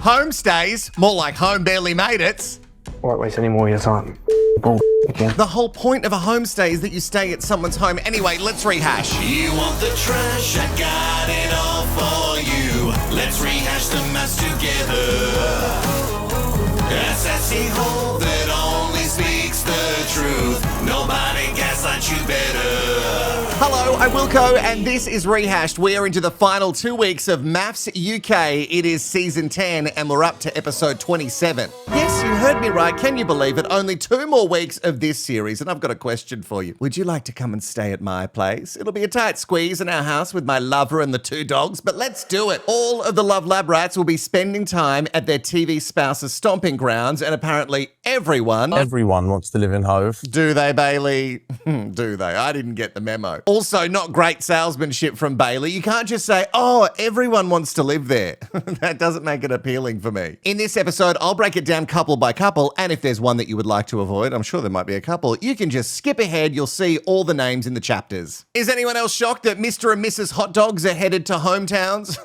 Homestays, more like home barely made it. Won't waste any more of your time. Again. The whole point of a homestay is that you stay at someone's home. Anyway, let's rehash. You want the trash, I got it all for you. Let's rehash the MAFS together. A sassy Hove that only speaks the truth. Nobody gaslights you better. Hello, I'm Wilko, and this is Rehashed. We are into the final 2 weeks of MAFS UK. It is season 10, and we're up to episode 27. Yes, you heard me right. Can you believe it? Only 2 more weeks of this series, and I've got a question for you. Would you like to come and stay at my place? It'll be a tight squeeze in our house with my lover and the 2 dogs, but let's do it. All of the Love Lab rats will be spending time at their TV spouse's stomping grounds, and apparently everyone wants to live in Hove. Do they, Bailey? Do they? I didn't get the memo. Also, not great salesmanship from Bailey. You can't just say, oh, everyone wants to live there. That doesn't make it appealing for me. In this episode, I'll break it down couple by couple, and if there's one that you would like to avoid, I'm sure there might be a couple, you can just skip ahead. You'll see all the names in the chapters. Is anyone else shocked that Mr. and Mrs. Hot Dogs are headed to hometowns?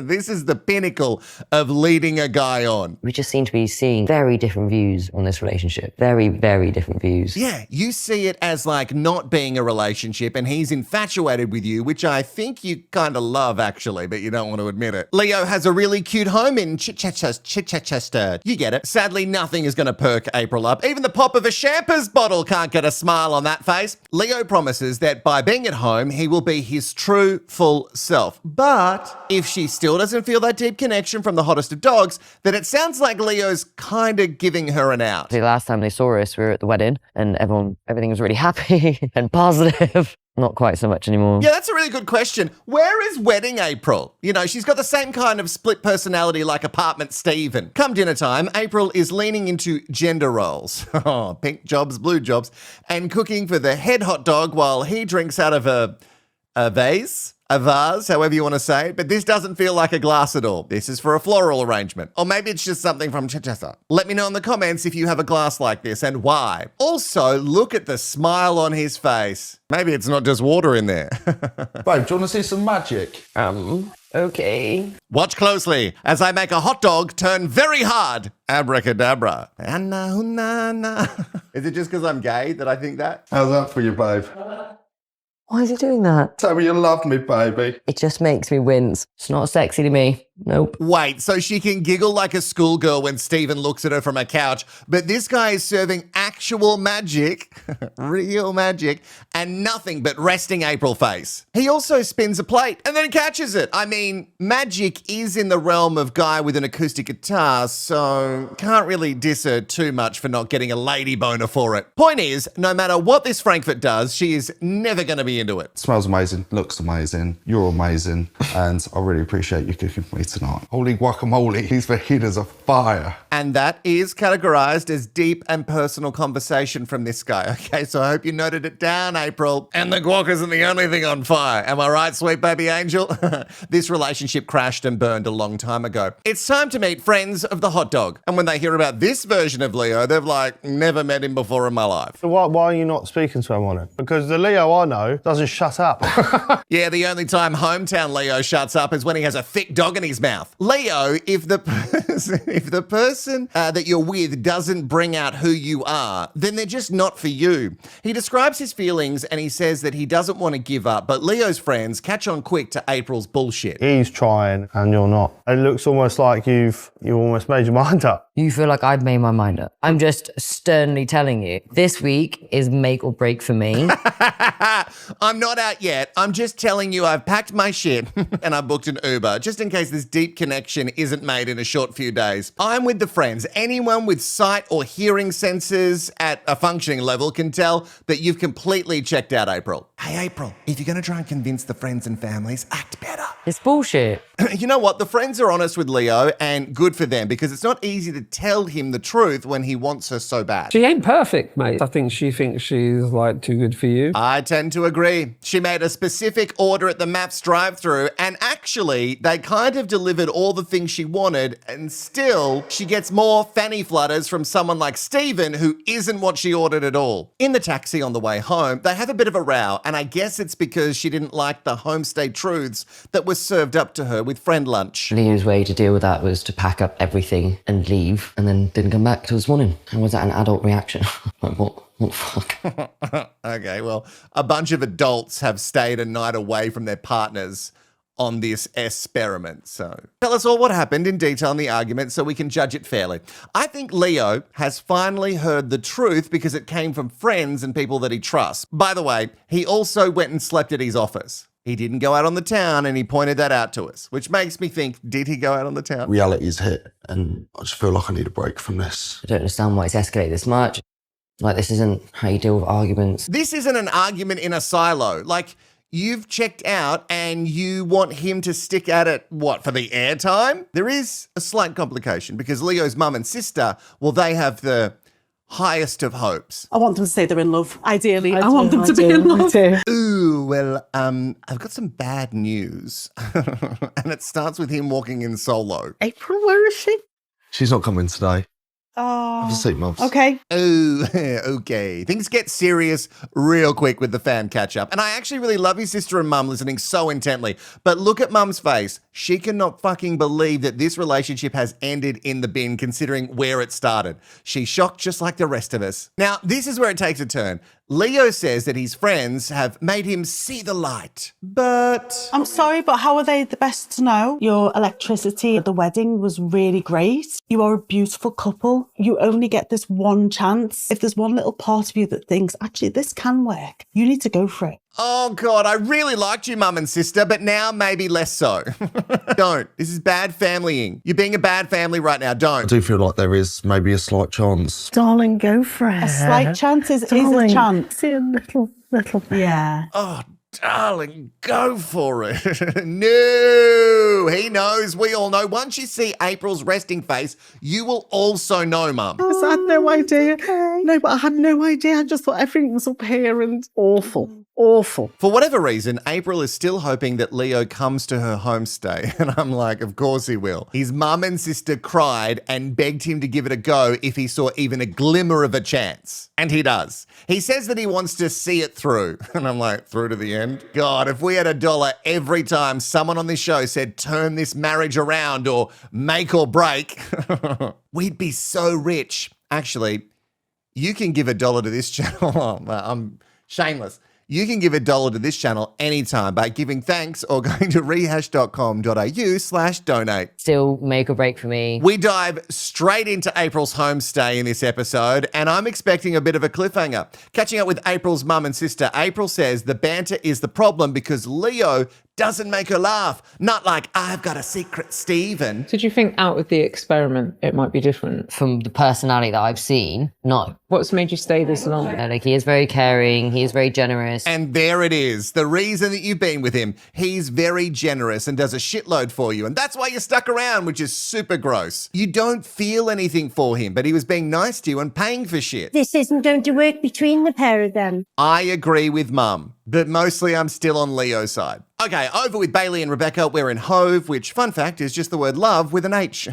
This is the pinnacle of leading a guy on. We just seem to be seeing very different views on this relationship. Very, very different views. Yeah, you see it as like not being a relationship and he's infatuated with you, which I think you kind of love actually, but you don't want to admit it. Leo has a really cute home in Chichester. You get it. Sadly, nothing is going to perk April up. Even the pop of a Champers bottle can't get a smile on that face. Leo promises that by being at home, he will be his true, full self. But if she still doesn't feel that deep connection from the hottest of dogs, then it sounds like Leo's kind of giving her an out. The last time they saw us, we were at the wedding and everything was really happy and positive. Not quite so much anymore. Yeah, that's a really good question. Where is wedding April? You know, she's got the same kind of split personality like apartment Steven. Come dinner time, April is leaning into gender roles. Oh, pink jobs, blue jobs, and cooking for the head hot dog while he drinks out of a vase. A vase, however you want to say it, but this doesn't feel like a glass at all. This is for a floral arrangement. Or maybe it's just something from Chichester. Let me know in the comments if you have a glass like this and why. Also, look at the smile on his face. Maybe it's not just water in there. Babe, do you want to see some magic? Okay. Watch closely as I make a hot dog turn very hard. Abracadabra. Is it just because I'm gay that I think that? How's that for you, babe? Why is he doing that? Tell me you love me, baby. It just makes me wince. It's not sexy to me. Nope. Wait, so she can giggle like a schoolgirl when Steven looks at her from a couch, but this guy is serving actual magic, real magic, and nothing but resting April face. He also spins a plate and then catches it. I mean, magic is in the realm of guy with an acoustic guitar, so can't really diss her too much for not getting a lady boner for it. Point is, no matter what this Frankfurt does, she is never going to be into it. Smells amazing, looks amazing, you're amazing, and I really appreciate you cooking for me tonight. Holy guacamole, these fajitas are fire. And that is categorized as deep and personal conversation from this guy. Okay, so I hope you noted it down, April. And the guac isn't the only thing on fire. Am I right, sweet baby angel? This relationship crashed and burned a long time ago. It's time to meet friends of the hot dog. And when they hear about this version of Leo, they've like, never met him before in my life. So why are you not speaking to him on it? Because the Leo I know doesn't shut up. Yeah, the only time hometown Leo shuts up is when he has a thick dog in his mouth. Leo, if the person that you're with doesn't bring out who you are, then they're just not for you. He describes his feelings and he says that he doesn't want to give up, but Leo's friends catch on quick to April's bullshit. He's trying and you're not. It looks almost like you've almost made your mind up. You feel like I've made my mind up. I'm just sternly telling you, this week is make or break for me. I'm not out yet. I'm just telling you I've packed my shit and I booked an Uber, just in case this deep connection isn't made in a short few days. I'm with the friends. Anyone with sight or hearing senses at a functioning level can tell that you've completely checked out April. Hey, April, if you're going to try and convince the friends and families, act better. It's bullshit. You know what? The friends are honest with Leo, and good for them, because it's not easy to tell him the truth when he wants her so bad. She ain't perfect, mate. I think she thinks she's like too good for you. I tend to agree. She made a specific order at the MAFS drive-thru, and actually, they kind of delivered all the things she wanted and still she gets more fanny flutters from someone like Stephen who isn't what she ordered at all. In the taxi on the way home, they have a bit of a row, and I guess it's because she didn't like the homestay truths that were served up to her with friend lunch. Leah's way to deal with that was to pack up everything and leave, and then didn't come back till this morning. And was that an adult reaction? Like, what the fuck? Okay, well, a bunch of adults have stayed a night away from their partners on this experiment. So tell us all what happened in detail in the argument so we can judge it fairly. I think Leo has finally heard the truth because it came from friends and people that he trusts. By the way, he also went and slept at his office. He didn't go out on the town, and he pointed that out to us, which makes me think, did he go out on the town? Reality's hit, and I just feel like I need a break from this. I don't understand why it's escalated this much. Like, this isn't how you deal with arguments. This isn't an argument in a silo. Like, you've checked out and you want him to stick at it, what, for the airtime? There is a slight complication because Leo's mum and sister, well, they have the highest of hopes. I want them to say they're in love. Ideally, I want them to be in love. Ooh, well, I've got some bad news. And it starts with him walking in solo. April, where is she? She's not coming today. Oh. Have a seat, Mubs. Okay. Oh, okay. Things get serious real quick with the fan catch-up. And I actually really love his sister and mum listening so intently. But look at mum's face. She cannot fucking believe that this relationship has ended in the bin considering where it started. She's shocked just like the rest of us. Now, this is where it takes a turn. Leo says that his friends have made him see the light. But I'm sorry, but how are they the best to know? Your electricity at the wedding was really great. You are a beautiful couple. You only get this one chance. If there's one little part of you that thinks, actually, this can work, you need to go for it. oh God, I really liked you, mum and sister, but now maybe less so. Don't. This is bad familying. You're being a bad family right now. I Don't. do feel like there is maybe a slight chance. Darling, go for it. A slight chance is a Darling, chance. see a little bit. Yeah. Oh, darling, go for it. No, he knows. We all know. Once you see April's resting face, you will also know, mum. Because I had no idea. No, but I had no idea. I just thought everything was up here and awful. Awful. For whatever reason, April is still hoping that Leo comes to her homestay. And I'm like, of course he will. His mum and sister cried and begged him to give it a go if he saw even a glimmer of a chance. And he does. He says that he wants to see it through. And I'm like, through to the end? God, if we had $1 every time someone on this show said, turn this marriage around or make or break, we'd be so rich. Actually, you can give $1 to this channel. I'm shameless. You can give $1 to this channel anytime by giving thanks or going to rehash.com.au/donate. Still make or break for me. We dive straight into April's homestay in this episode, and I'm expecting a bit of a cliffhanger. Catching up with April's mum and sister, April says the banter is the problem because Leo doesn't make her laugh. Not like, I've got a secret, Stephen. Did you think out of the experiment it might be different? From the personality that I've seen, no. What's made you stay this long? Like, he is very caring, he is very generous. And there it is. The reason that you've been with him. He's very generous and does a shitload for you. And that's why you're stuck around, which is super gross. You don't feel anything for him, but he was being nice to you and paying for shit. This isn't going to work between the pair of them. I agree with mum, but mostly I'm still on Leo's side. Okay, over with Bailey and Rebecca. We're in Hove, which, fun fact, is just the word love with an H.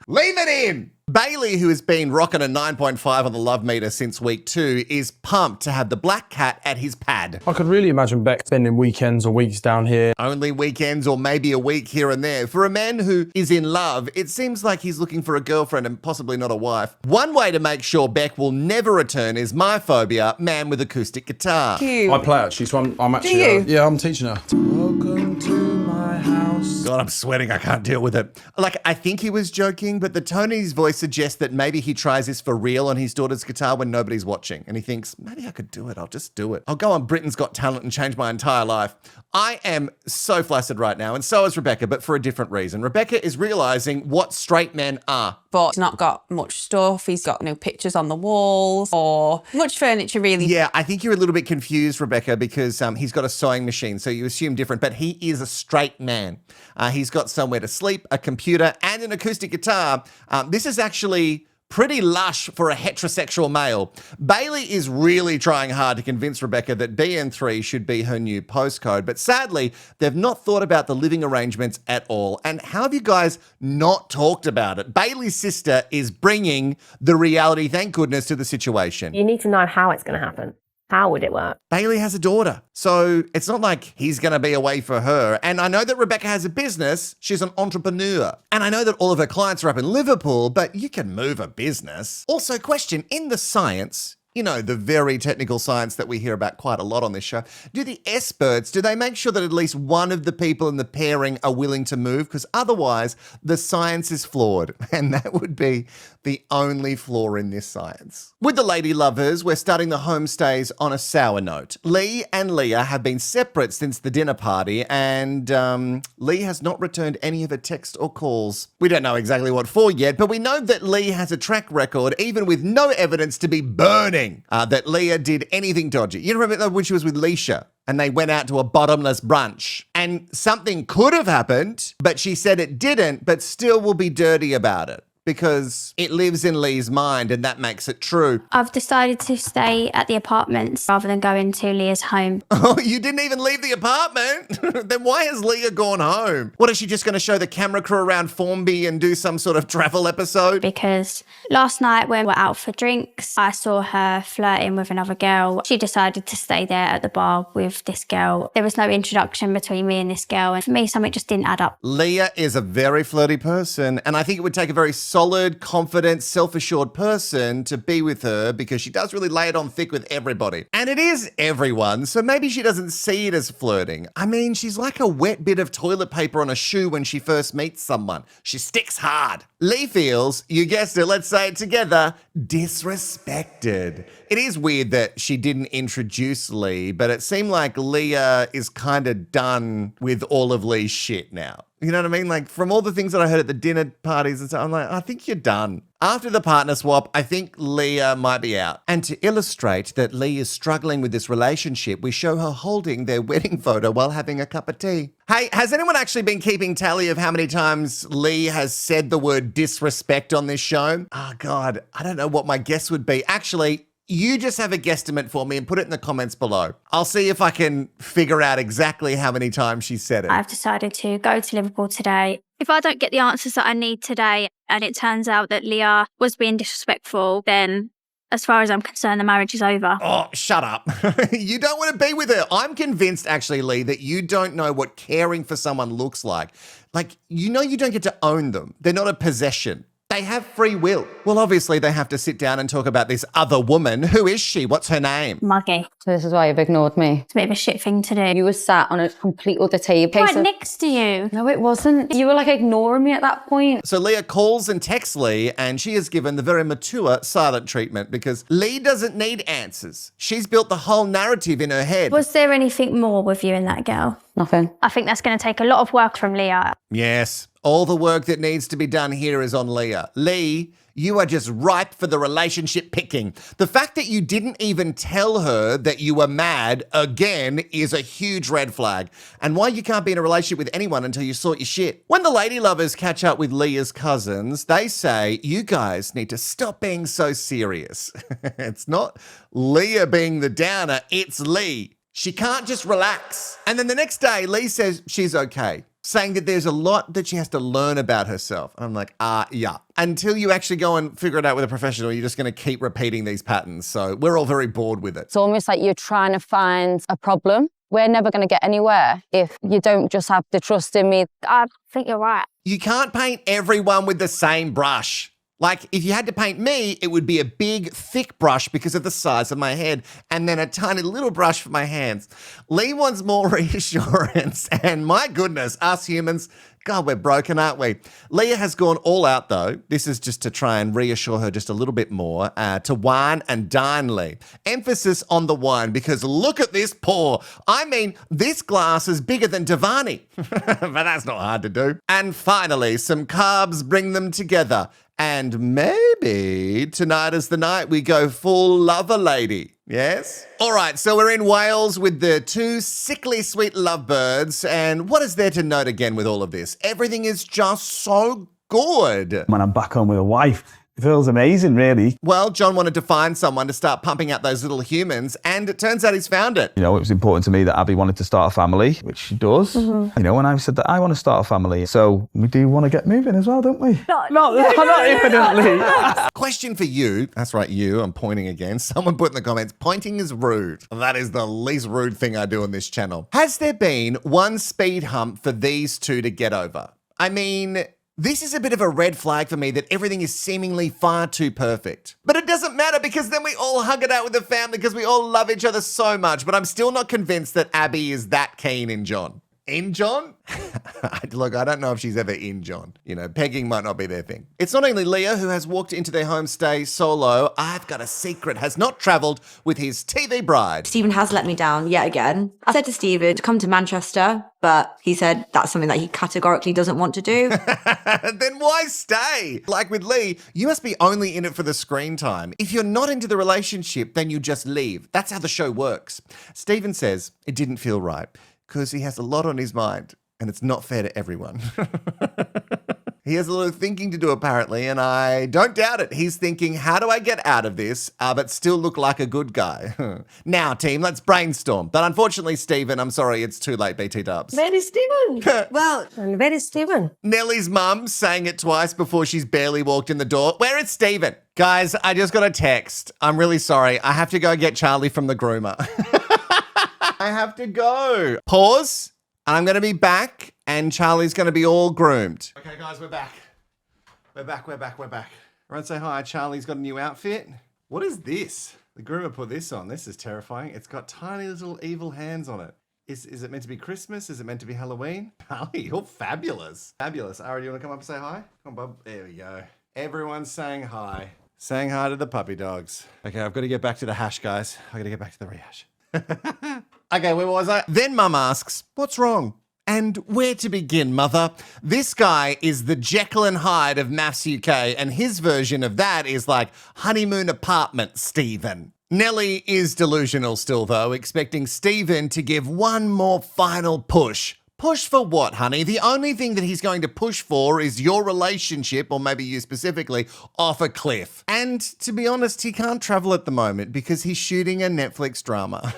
Leave it in! Bailey, who has been rocking a 9.5 on the love meter since week 2, is pumped to have the black cat at his pad. I could really imagine Beck spending weekends or weeks down here. Only weekends or maybe a week here and there. For a man who is in love, it seems like he's looking for a girlfriend and possibly not a wife. One way to make sure Beck will never return is my phobia, man with acoustic guitar. I play actually, so I'm actually... Do you? Yeah, I'm teaching her. Welcome to my house. God, I'm sweating. I can't deal with it. Like, I think he was joking, but the tone in his voice suggests that maybe he tries this for real on his daughter's guitar when nobody's watching. And he thinks, maybe I could do it. I'll just do it. I'll go on Britain's Got Talent and change my entire life. I am so flaccid right now, and so is Rebecca, but for a different reason. Rebecca is realizing what straight men are. But he's not got much stuff. He's got no pictures on the walls or much furniture, really. Yeah, I think you're a little bit confused, Rebecca, because he's got a sewing machine, so you assume different, but he is a straight man. He's got somewhere to sleep, a computer, and an acoustic guitar. This is actually pretty lush for a heterosexual male. Bailey is really trying hard to convince Rebecca that BN3 should be her new postcode, but sadly, they've not thought about the living arrangements at all. And how have you guys not talked about it? Bailey's sister is bringing the reality, thank goodness, to the situation. You need to know how it's going to happen. How would it work? Bailey has a daughter, so it's not like he's going to be away for her. And I know that Rebecca has a business. She's an entrepreneur. And I know that all of her clients are up in Liverpool, but you can move a business. Also, question, in the science, you know, the very technical science that we hear about quite a lot on this show, do the S-birds, do they make sure that at least one of the people in the pairing are willing to move? Because otherwise, the science is flawed. And that would be the only flaw in this science. With the lady lovers, we're starting the homestays on a sour note. Leigh and Leah have been separate since the dinner party, and Leigh has not returned any of her texts or calls. We don't know exactly what for yet, but we know that Leigh has a track record, even with no evidence to be burning, that Leah did anything dodgy. You remember when she was with Leisha? And they went out to a bottomless brunch. And something could have happened, but she said it didn't, but still will be dirty about it, because it lives in Leigh's mind and that makes it true. I've decided to stay at the apartments rather than going to Leah's home. Oh, you didn't even leave the apartment? Then why has Leah gone home? What, is she just going to show the camera crew around Formby and do some sort of travel episode? Because last night when we were out for drinks, I saw her flirting with another girl. She decided to stay there at the bar with this girl. There was no introduction between me and this girl, and for me, something just didn't add up. Leah is a very flirty person, and I think it would take a very solid, confident, self-assured person to be with her, because she does really lay it on thick with everybody. And it is everyone, so maybe she doesn't see it as flirting. I mean, she's like a wet bit of toilet paper on a shoe when she first meets someone. She sticks hard. Leigh feels, you guessed it, let's say it together, disrespected. It is weird that she didn't introduce Leigh, but it seemed like Leah is kind of done with all of Leigh's shit now. You know what I mean? Like, from all the things that I heard at the dinner parties and stuff, I'm like, I think you're done. After the partner swap, I think Leah might be out. And to illustrate that Leigh is struggling with this relationship, we show her holding their wedding photo while having a cup of tea. Hey, has anyone actually been keeping tally of how many times Leigh has said the word disrespect on this show? Oh, God, I don't know what my guess would be. Actually, you just have a guesstimate for me and put it in the comments below. I'll see if I can figure out exactly how many times she said it. I've decided to go to Liverpool today. If I don't get the answers that I need today and it turns out that Leah was being disrespectful, then as far as I'm concerned, the marriage is over. Oh, shut up. You don't want to be with her. I'm convinced, actually, Leigh, that you don't know what caring for someone looks like. Like, you know you don't get to own them. They're not a possession. They have free will. Well, obviously, they have to sit down and talk about this other woman. Who is she? What's her name? Muggy. So this is why you've ignored me. It's a bit of a shit thing to do. You were sat on a complete other table. Right next to you. No, it wasn't. You were like ignoring me at that point. So Leah calls and texts Leigh, and she is given the very mature silent treatment because Leigh doesn't need answers. She's built the whole narrative in her head. Was there anything more with you and that girl? Nothing. I think that's going to take a lot of work from Leah. Yes. All the work that needs to be done here is on Leah. Leigh, you are just ripe for the relationship picking. The fact that you didn't even tell her that you were mad, again, is a huge red flag. And why you can't be in a relationship with anyone until you sort your shit. When the lady lovers catch up with Leah's cousins, they say, you guys need to stop being so serious. It's not Leah being the downer, it's Leigh. She can't just relax. And then the next day, Leigh says she's okay, saying that there's a lot that she has to learn about herself. And I'm like, yeah. Until you actually go and figure it out with a professional, you're just going to keep repeating these patterns. So we're all very bored with it. It's almost like you're trying to find a problem. We're never going to get anywhere if you don't just have the trust in me. I think you're right. You can't paint everyone with the same brush. Like, if you had to paint me, it would be a big, thick brush because of the size of my head, and then a tiny little brush for my hands. Leigh wants more reassurance, and my goodness, us humans, God, we're broken, aren't we? Leah has gone all out, though. This is just to try and reassure her just a little bit more, to wine and dine Leigh. Emphasis on the wine, because look at this pour. I mean, this glass is bigger than Devani, but that's not hard to do. And finally, some carbs bring them together. And maybe tonight is the night we go full lover lady. Yes? All right, so we're in Wales with the two sickly sweet lovebirds. And what is there to note again with all of this? Everything is just so good. When I'm back home with a wife, It feels amazing, really. Well, John wanted to find someone to start pumping out those little humans, and it turns out he's found it. You know, it was important to me that Abby wanted to start a family, which she does. You know, and I said that I want to start a family. So we do want to get moving as well, don't we? Not infinitely. Question for you. That's right, you. I'm pointing again. Someone put in the comments, pointing is rude. That is the least rude thing I do on this channel. Has there been one speed hump for these two to get over? I mean, this is a bit of a red flag for me that everything is seemingly far too perfect. But it doesn't matter because then we all hug it out with the family because we all love each other so much. But I'm still not convinced that Abby is that keen in John. In John? Look, I don't know if she's ever in John. You know, pegging might not be their thing. It's not only Leah who has walked into their homestay solo. I've got a secret, has not travelled with his TV bride. Stephen has let me down yet again. I said to Stephen to come to Manchester, but he said that's something that he categorically doesn't want to do. Then why stay? Like with Leigh, you must be only in it for the screen time. If you're not into the relationship, then you just leave. That's how the show works. Stephen says it didn't feel right because he has a lot on his mind and it's not fair to everyone. He has a lot of thinking to do apparently, and I don't doubt it. He's thinking, how do I get out of this but still look like a good guy? Now, team, let's brainstorm. But unfortunately, Stephen, I'm sorry, it's too late, BT Dubs. Very Stephen. Well, very Stephen. Nellie's mum saying it twice before she's barely walked in the door. Where is Stephen? Guys, I just got a text. I'm really sorry. I have to go get Charlie from the groomer. I have to go. Pause. I'm going to be back and Charlie's going to be all groomed. Okay, guys, we're back. We're back. Everyone say hi. Charlie's got a new outfit. What is this? The groomer put this on. This is terrifying. It's got tiny little evil hands on it. Is it meant to be Christmas? Is it meant to be Halloween? Charlie, you're fabulous. Fabulous. Ari, do you want to come up and say hi? Come on, bub. There we go. Everyone's saying hi. Saying hi to the puppy dogs. Okay, I've got to get back to the hash, guys. I've got to get back to the rehash. Okay, where was I? Then Mum asks, what's wrong? And where to begin, Mother? This guy is the Jekyll and Hyde of MAFS UK, and his version of that is like honeymoon apartment Stephen. Nelly is delusional still, though, expecting Stephen to give one more final push. Push for what, honey? The only thing that he's going to push for is your relationship, or maybe you specifically, off a cliff. And to be honest, he can't travel at the moment because he's shooting a Netflix drama.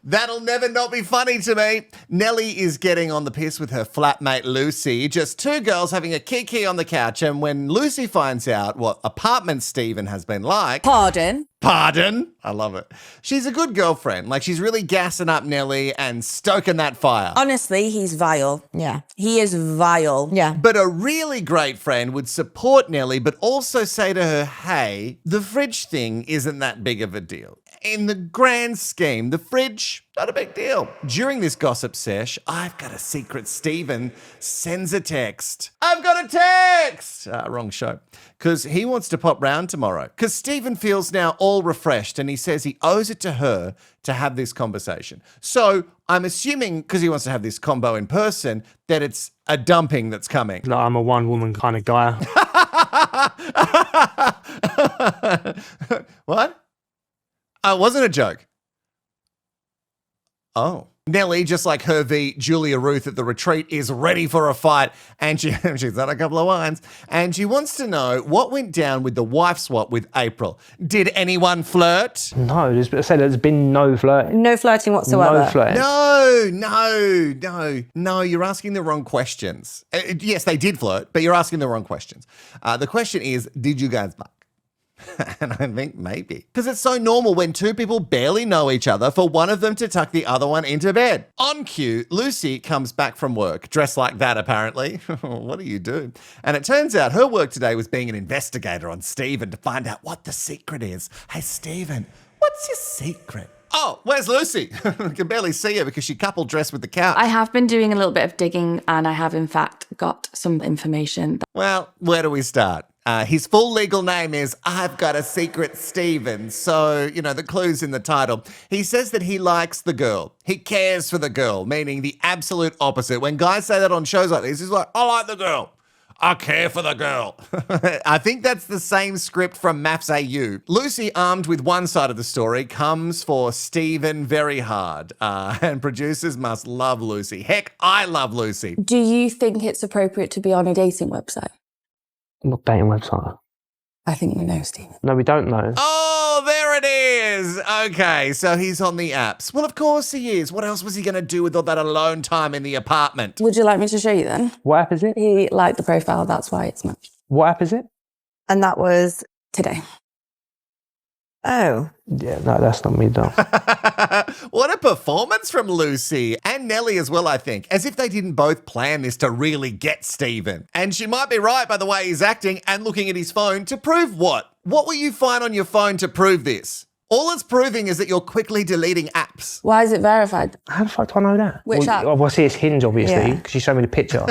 That'll never not be funny to me. Nelly is getting on the piss with her flatmate Lucy, just two girls having a kiki on the couch, and when Lucy finds out what apartment Stephen has been like... Pardon? I love it. She's a good girlfriend. Like, she's really gassing up Nelly and stoking that fire. Honestly, he's vile. Yeah. He is vile. Yeah. But a really great friend would support Nelly, but also say to her, hey, the fridge thing isn't that big of a deal. In the grand scheme, the fridge, not a big deal. During this gossip sesh, I've got a secret. Stephen sends a text. I've got a text! Wrong show. Because he wants to pop round tomorrow. Because Stephen feels now all refreshed and he says he owes it to her to have this conversation. So I'm assuming, because he wants to have this combo in person, that it's a dumping that's coming. Like, I'm a one-woman kind of guy. What? Oh, it wasn't a joke. Oh. Nelly, just like her v. Julia Ruth at the retreat, is ready for a fight, and she's had a couple of wines, and she wants to know what went down with the wife swap with April. Did anyone flirt? No, there's been no flirting. No flirting whatsoever. No flirting. No, you're asking the wrong questions. Yes, they did flirt, but you're asking the wrong questions. The question is, did you guys fuck? And I think maybe. Because it's so normal when two people barely know each other for one of them to tuck the other one into bed. On cue, Lucy comes back from work, dressed like that apparently. What do you do? And it turns out her work today was being an investigator on Stephen to find out what the secret is. Hey, Stephen, what's your secret? Oh, where's Lucy? I can barely see her because she couple dressed with the couch. I have been doing a little bit of digging and I have in fact got some information. Well, where do we start? His full legal name is I've Got a Secret Stephen. So, you know, the clue's in the title. He says that he likes the girl. He cares for the girl, meaning the absolute opposite. When guys say that on shows like this, he's like, I like the girl. I care for the girl. I think that's the same script from MAFS AU. Lucy, armed with one side of the story, comes for Stephen very hard. And producers must love Lucy. Heck, I love Lucy. Do you think it's appropriate to be on a dating website? Not dating website. I think we know, Stephen. No, we don't know. Oh, there it is. Okay, so he's on the apps. Well, of course he is. What else was he going to do with all that alone time in the apartment? Would you like me to show you then? What app is it? He liked the profile, that's why it's matched. What app is it? And that was today. Oh. Yeah, no, that's not me, though. What a performance from Lucy and Nelly as well, I think. As if they didn't both plan this to really get Stephen. And she might be right by the way he's acting and looking at his phone to prove what? What will you find on your phone to prove this? All it's proving is that you're quickly deleting apps. Why is it verified? How the fuck do I know that? Which app? Well, see, it's Hinge, obviously, because you showed me the picture.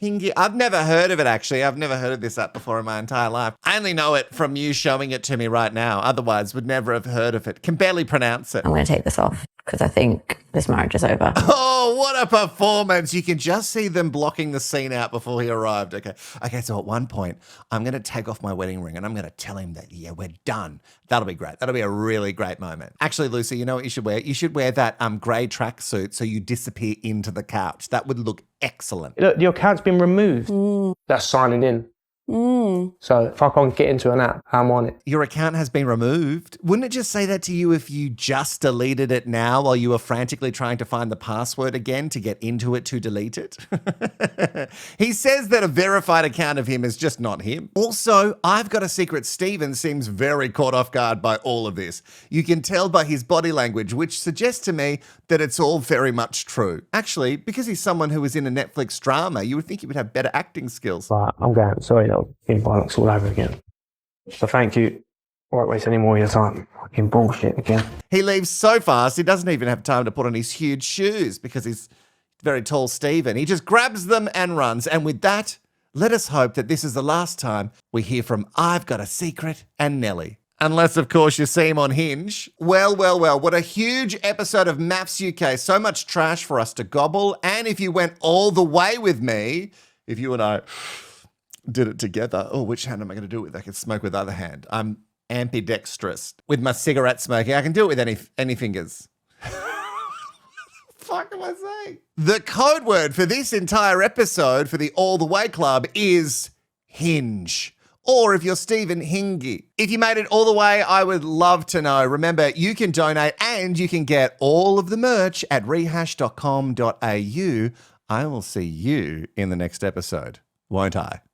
Hingy. I've never heard of it, actually. I've never heard of this app before in my entire life. I only know it from you showing it to me right now. Otherwise, would never have heard of it. Can barely pronounce it. I'm going to take this off because I think this marriage is over. Oh, what a performance. You can just see them blocking the scene out before he arrived. Okay, so at one point, I'm going to take off my wedding ring and I'm going to tell him that, yeah, we're done. That'll be great. That'll be a really great moment. Actually, Lucy, you know what you should wear? You should wear that grey tracksuit so you disappear into the couch. That would look excellent. Look, your account's been removed. That's signing in. So if I can't get into an app, I'm on it. Your account has been removed. Wouldn't it just say that to you if you just deleted it now while you were frantically trying to find the password again to get into it to delete it? He says that a verified account of him is just not him. Also, I've got a secret. Stephen seems very caught off guard by all of this. You can tell by his body language, which suggests to me that it's all very much true. Actually, because he's someone who was in a Netflix drama, you would think he would have better acting skills. Right, I'm going. Sorry, though. In bollocks all over again. So thank you. I won't waste any more of your time. Fucking bullshit again. He leaves so fast, he doesn't even have time to put on his huge shoes because he's very tall Stephen. He just grabs them and runs. And with that, let us hope that this is the last time we hear from I've Got a Secret and Nelly. Unless, of course, you see him on Hinge. Well, what a huge episode of MAFS UK. So much trash for us to gobble. And if you went all the way with me, if you and I did it together. Oh, which hand am I going to do it with? I can smoke with the other hand. I'm ambidextrous. With my cigarette smoking, I can do it with any fingers. Fuck am I saying? The code word for this entire episode for the All the Way Club is Hinge. Or if you're Stephen, Hingy. If you made it all the way, I would love to know. Remember, you can donate and you can get all of the merch at rehash.com.au. I will see you in the next episode, won't I?